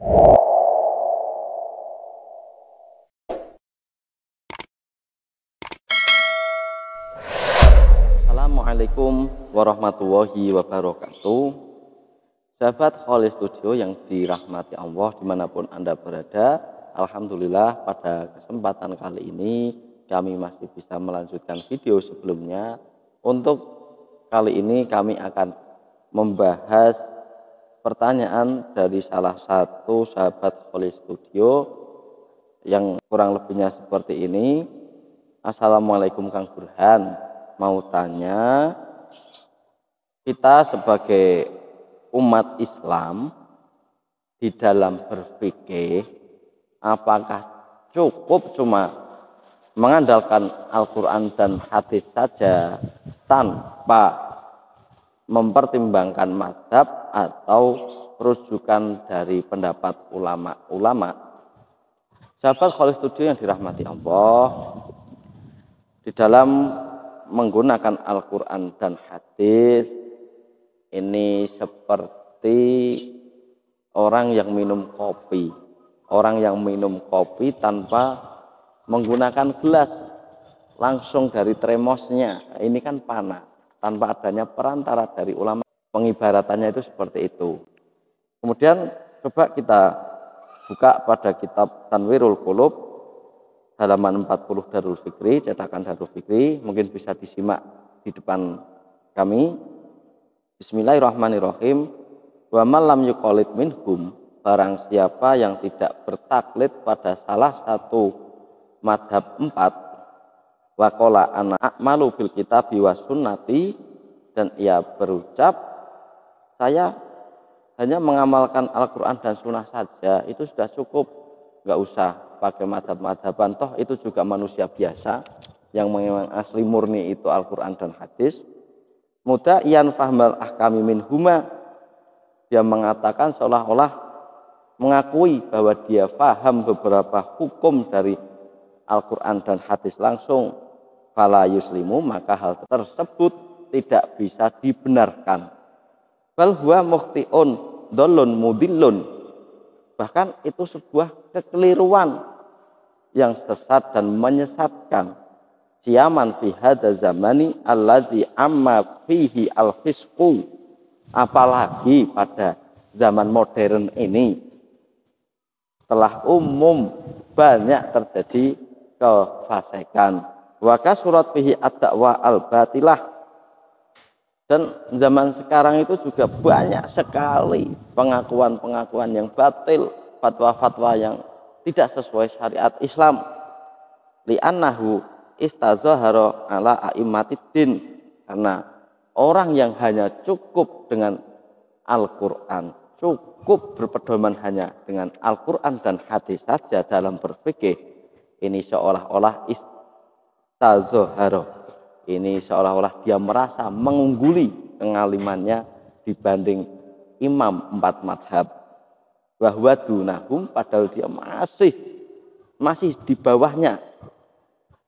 Assalamualaikum warahmatullahi wabarakatuh. Sahabat Holy Studio yang dirahmati Allah dimanapun Anda berada, alhamdulillah pada kesempatan kali ini kami masih bisa melanjutkan video sebelumnya. Untuk kali ini kami akan membahas pertanyaan dari salah satu sahabat Holy Studio yang kurang lebihnya seperti ini. Assalamualaikum Kang Burhan, mau tanya, kita sebagai umat Islam di dalam berfikih apakah cukup cuma mengandalkan Al-Quran dan hadis saja tanpa mempertimbangkan mazhab atau rujukan dari pendapat ulama-ulama? Sahabat Holy Studio yang dirahmati Allah, di dalam menggunakan Al-Quran dan hadis ini seperti orang yang minum kopi. Orang yang minum kopi tanpa menggunakan gelas, langsung dari termosnya. Ini kan panas, tanpa adanya perantara dari ulama. Pengibaratannya itu seperti itu. Kemudian coba kita buka pada kitab Tanwirul Qulub halaman 40 Darul Fikri, cetakan Darul Fikri, mungkin bisa disimak di depan kami. Bismillahirrahmanirrahim. Wa man lam yuqallid minhum, barang siapa yang tidak bertaklid pada salah satu madhab 4, wa qala ana a'malu bil kitabi was sunnati, dan ia berucap saya hanya mengamalkan Al-Quran dan sunnah saja, itu sudah cukup, nggak usah pakai madhab-madhaban, toh itu juga manusia biasa yang memang asli murni itu Al-Quran dan hadis. Muda iyan fahmal ahkami minhuma, dia mengatakan seolah-olah mengakui bahwa dia paham beberapa hukum dari Al-Quran dan hadis langsung. Fala yuslimu, maka hal tersebut tidak bisa dibenarkan. Bal huwa mukhti'un dhollun mudillun, bahkan itu sebuah kekeliruan yang sesat dan menyesatkan. Siaman fi hadza zamani alladzi amma fihi al-fisqu, apalagi pada zaman modern ini telah umum banyak terjadi kefasikan. Wa kasurat fihi ad-da'wa al-batilah, dan zaman sekarang itu juga banyak sekali pengakuan-pengakuan yang batil, fatwa-fatwa yang tidak sesuai syariat Islam. Li'annahu istazahara ala a'immatiddin, karena orang yang hanya cukup dengan Al-Quran, cukup berpedoman hanya dengan Al-Quran dan hadis saja dalam berfikih, ini seolah-olah istazahara, ini seolah-olah dia merasa mengungguli pengalimannya dibanding imam 4 madhab. Bahwa dunahum, padahal dia masih di bawahnya,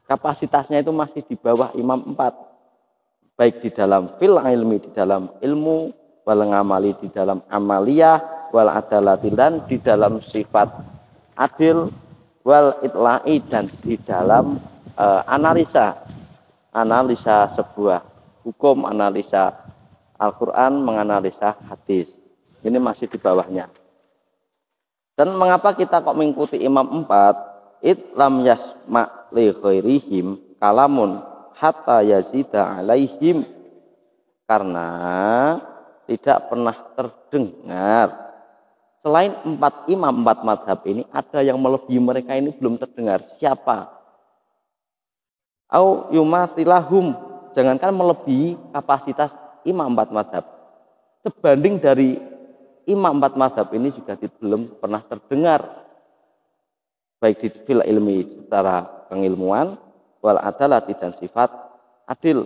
kapasitasnya itu masih di bawah imam 4, baik di dalam fil ilmi, di dalam ilmu, wal ngamali, di dalam amaliyah, wal adalati, dan di dalam sifat adil, wal itla'i, dan di dalam analisa sebuah hukum, analisa Al-Quran, menganalisa hadis. Ini masih di bawahnya. Dan mengapa kita kok mengikuti imam 4? Lam yasma' li ghairihim kalamun hatta yazida alaihim, karena tidak pernah terdengar selain 4 imam 4 madhab ini ada yang melebihi mereka, ini belum terdengar. Siapa? Au yumasilahum, jangankan melebihi kapasitas imam 4 madhab, sebanding dari imam 4 madhab ini juga belum pernah terdengar, baik di fil ilmi secara pengilmuan, wal adalati dan sifat adil,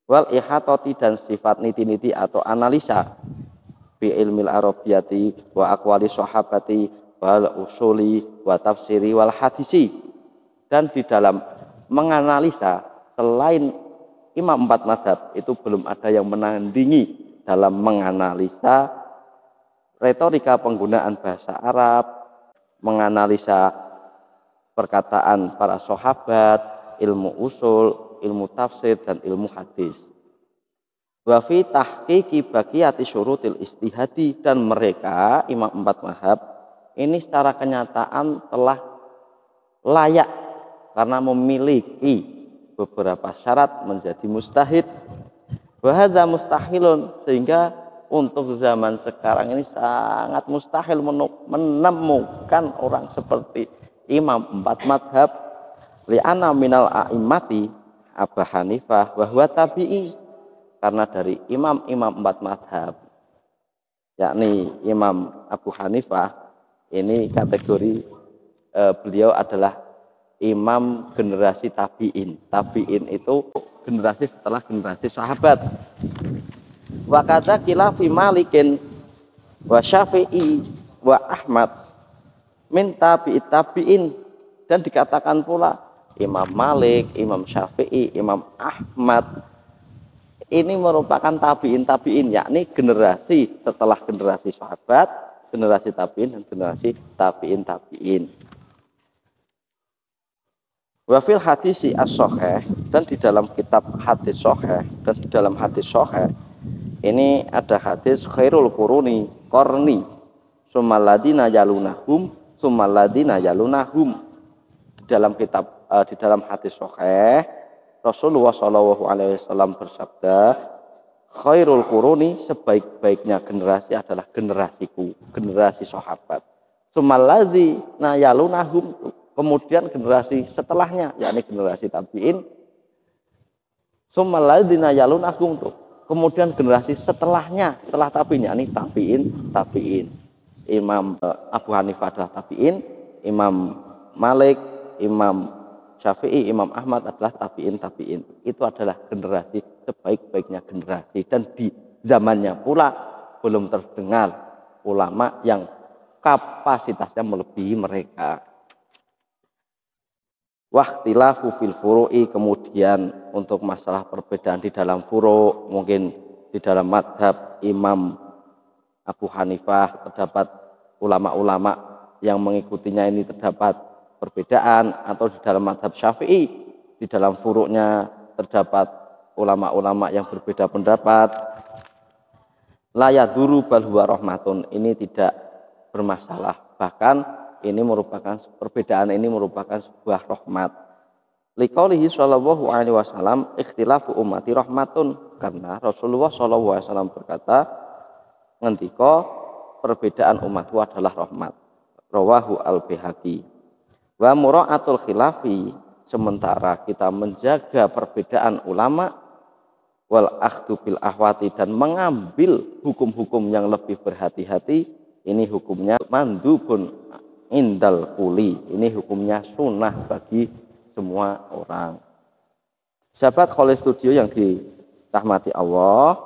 wal ihatoti dan sifat niti-niti atau analisa, bi ilmil arabiyati wa aqwali sahabati wal usuli wa tafsiri wal hadisi, dan di dalam menganalisa selain imam 4 madhab itu belum ada yang menandingi dalam menganalisa retorika penggunaan bahasa Arab, menganalisa perkataan para sahabat, ilmu usul, ilmu tafsir, dan ilmu hadis. Wa fi tahqiqi baqiyati syurutil istihadi, dan mereka imam empat mazhab ini secara kenyataan telah layak karena memiliki beberapa syarat menjadi mustahid. Wa hadza mustahilun, sehingga untuk zaman sekarang ini sangat mustahil menemukan orang seperti imam empat madhab. Li'anna minal a'immati Abu Hanifah wa huwa tabi'i, karena dari imam-imam empat madhab, yakni Imam Abu Hanifah ini kategori beliau adalah imam generasi tabi'in. Tabi'in itu generasi setelah generasi sahabat. Wa kadza khilafi Malikin wa Syafi'i wa Ahmad min tabi'in, dan dikatakan pula Imam Malik, Imam Syafi'i, Imam Ahmad ini merupakan tabi'in, yakni generasi setelah generasi sahabat, generasi tabi'in, dan generasi tabi'in. Wa fil hadisi as-sahih, dan di dalam kitab hadis sahih, dan di dalam hadis sahih ini ada hadis khairul quruni qarni summal ladina yalunahum summal ladina yalunahum. Di dalam hadis sahih Rasulullah SAW bersabda, khairul quruni, sebaik-baiknya generasi adalah generasiku, generasi sahabat. Summal ladzina yalunahum, kemudian generasi setelahnya, yakni generasi tabi'in. Summal ladzina yalunahum, kemudian generasi setelahnya, setelah tabi'in, yakni tabi'in. Imam Abu Hanifah adalah tabi'in, Imam Malik, Imam Syafi'i, Imam Ahmad adalah tabi'in. Itu adalah generasi sebaik-baiknya generasi, dan di zamannya pula belum terdengar ulama yang kapasitasnya melebihi mereka. Wahtilafu fil furu'i, kemudian untuk masalah perbedaan di dalam furu', mungkin di dalam madhab Imam Abu Hanifah terdapat ulama-ulama yang mengikutinya ini terdapat perbedaan, atau di dalam madhab Syafi'i di dalam furu'nya terdapat ulama-ulama yang berbeda pendapat. La yaduru bal huwa rahmatun, ini tidak bermasalah, bahkan ini merupakan perbedaan, ini merupakan sebuah rahmat. Liqaulihi sallallahu alaihi wasallam ikhtilafu ummati rahmatun, karena Rasulullah sallallahu alaihi wasallam berkata, ngendika perbedaan umatku adalah rahmat. Rawahu al-Baihaqi. Wa mura'atul khilafi, sementara kita menjaga perbedaan ulama, wal akhdu bil ahwati, dan mengambil hukum-hukum yang lebih berhati-hati, ini hukumnya mandubun indal kuli, ini hukumnya sunnah bagi semua orang. Sahabat Kholil Studio yang dirahmati Allah,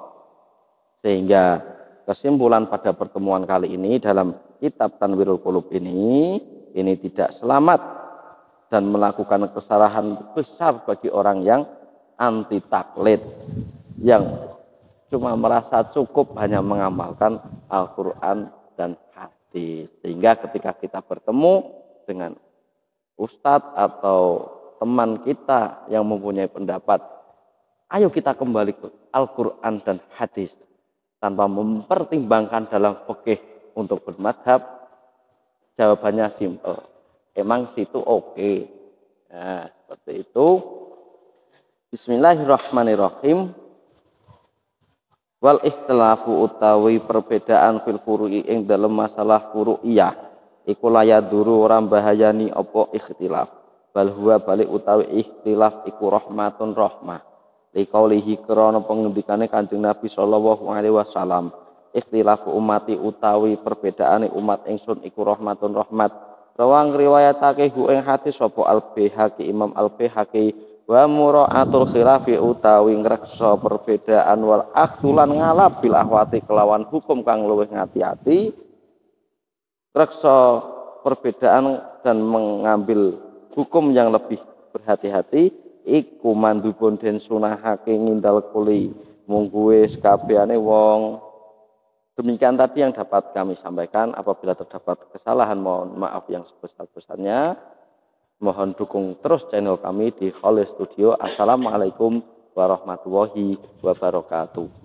sehingga kesimpulan pada pertemuan kali ini dalam kitab Tanwirul Qulub ini tidak selamat dan melakukan kesalahan besar bagi orang yang anti taklid, yang cuma merasa cukup hanya mengamalkan Al-Quran dan hadis. Sehingga ketika kita bertemu dengan ustadz atau teman kita yang mempunyai pendapat, ayo kita kembali ke Al-Quran dan hadis, tanpa mempertimbangkan dalam fikih untuk bermadhab. Jawabannya simpel, emang situ oke. Nah, seperti itu. Bismillahirrahmanirrahim. Wal ikhtilafu utawi perbedaan fil furu'i ing dalam masalah furu'iyah iku layaduru ora bahayani apa ikhtilaf, bal huwa balik utawi ikhtilaf iku rahmatun rahmah. Liqaulihi, krana pengendikane Kanjeng Nabi sallallahu alaihi wasallam, ikhtilafu umati utawi perbedaane umat ingsun iku rahmatun rahmat. Rawang riwayatake hu ing hadis sapa Al-Baihaqi, Imam Al-Baihaqi, wa mura'atul khilafi utawi ngreksa perbedaan wal akhtulan ngalap bil ahwati kelawan hukum kang luwih ngati-ati. Ngreksa perbedaan dan mengambil hukum yang lebih berhati-hati iku mandubun den sunahake ngindal kuli mung kuwi sakabehane wong. Demikian tadi yang dapat kami sampaikan. Apabila terdapat kesalahan, mohon maaf yang sebesar-besarnya. Mohon dukung terus channel kami di Khalil Studio. Assalamualaikum warahmatullahi wabarakatuh.